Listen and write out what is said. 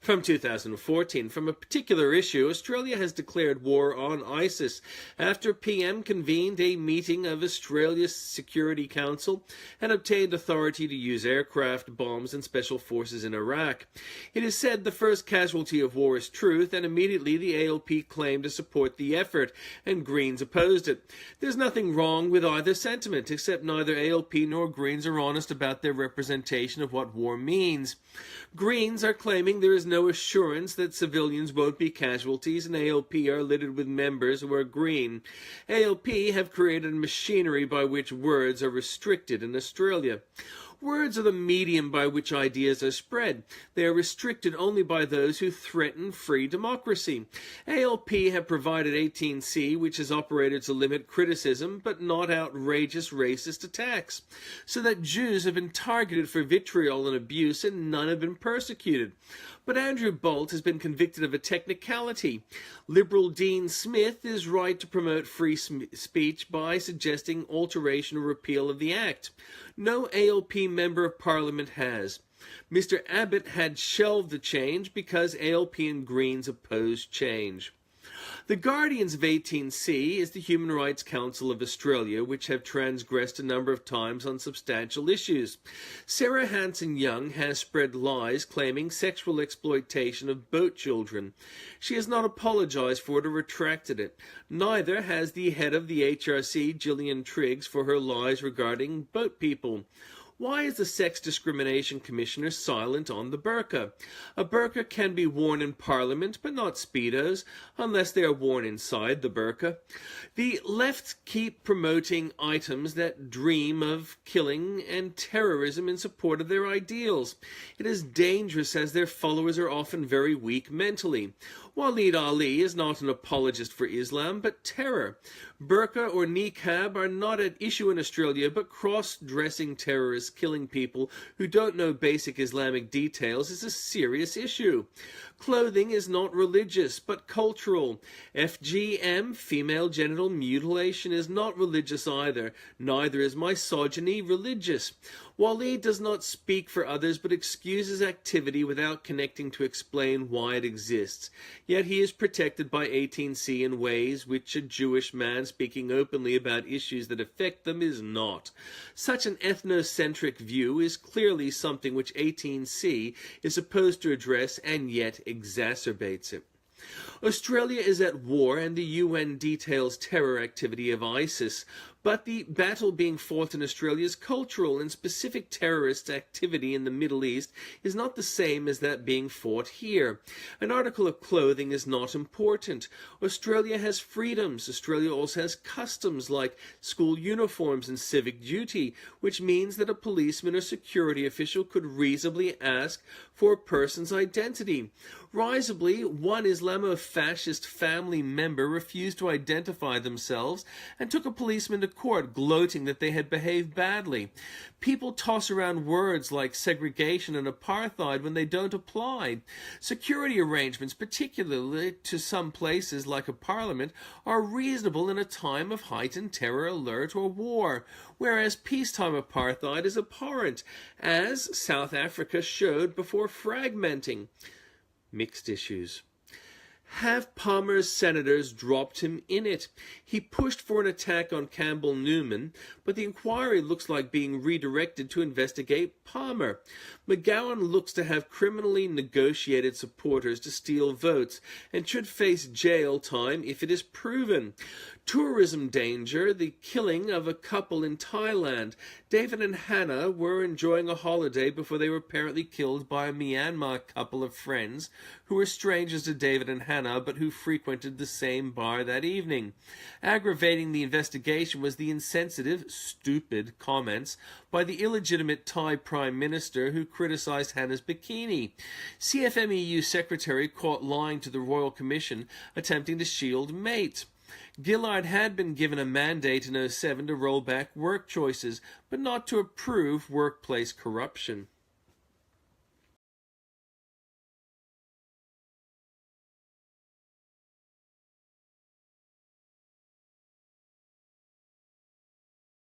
From 2014, from a particular issue, Australia has declared war on ISIS after PM convened a meeting of Australia's Security Council and obtained authority to use aircraft, bombs and special forces in Iraq. It is said the first casualty of war is truth, and immediately the ALP claimed to support the effort, and Greens opposed it. There's nothing wrong with either sentiment, except neither ALP nor Greens are honest about their representation of what war means. Greens are claiming there is no assurance that civilians won't be casualties, and ALP are littered with members who are green. ALP have created a machinery by which words are restricted in Australia. Words are the medium by which ideas are spread. They are restricted only by those who threaten free democracy. ALP have provided 18C, which has operated to limit criticism, but not outrageous racist attacks, so that Jews have been targeted for vitriol and abuse, and none have been persecuted. But Andrew Bolt has been convicted of a technicality. Liberal Dean Smith is right to promote free speech by suggesting alteration or repeal of the Act. No ALP member of Parliament has. Mr. Abbott had shelved the change because ALP and Greens opposed change. The guardians of 18C is the Human Rights Council of Australia, which have transgressed a number of times on substantial issues. Sarah Hanson-Young has spread lies claiming sexual exploitation of boat children. She has not apologized for it or retracted it. Neither has the head of the HRC, Gillian Triggs, for her lies regarding boat people. Why is the Sex Discrimination Commissioner silent on the burqa? A burqa can be worn in Parliament, but not Speedos, unless they are worn inside the burqa. The left keep promoting items that dream of killing and terrorism in support of their ideals. It is dangerous, as their followers are often very weak mentally. Waleed Ali is not an apologist for Islam, but terror. Burqa or niqab are not at issue in Australia, but cross-dressing terrorists killing people who don't know basic Islamic details is a serious issue. Clothing is not religious, but cultural. FGM, female genital mutilation, is not religious either. Neither is misogyny religious. Waleed does not speak for others, but excuses activity without connecting to explain why it exists. Yet he is protected by 18C in ways which a Jewish man speaking openly about issues that affect them is not. Such an ethnocentric view is clearly something which 18C is supposed to address, and yet exacerbates it. Australia is at war, and the UN details terror activity of ISIS, but the battle being fought in Australia is cultural, and specific terrorist activity in the Middle East is not the same as that being fought here. An article of clothing is not important. Australia has freedoms. Australia also has customs like school uniforms and civic duty, which means that a policeman or security official could reasonably ask for a person's identity. Risibly, one Islamofascist family member refused to identify themselves and took a policeman to court, gloating that they had behaved badly. People toss around words like segregation and apartheid when they don't apply. Security arrangements, particularly to some places like a parliament, are reasonable in a time of heightened terror alert or war, whereas peacetime apartheid is abhorrent, as South Africa showed before fragmenting. Mixed issues. Have Palmer's senators dropped him in it? He pushed for an attack on Campbell Newman, but the inquiry looks like being redirected to investigate Palmer. McGowan looks to have criminally negotiated supporters to steal votes and should face jail time if it is proven. Tourism danger, the killing of a couple in Thailand. David and Hannah were enjoying a holiday before they were apparently killed by a Myanmar couple of friends who were strangers to David and Hannah but who frequented the same bar that evening. Aggravating the investigation was the insensitive, stupid comments by the illegitimate Thai Prime Minister who criticized Hannah's bikini. CFMEU Secretary caught lying to the Royal Commission attempting to shield mate. Gillard had been given a mandate in 2007 to roll back work choices, but not to approve workplace corruption.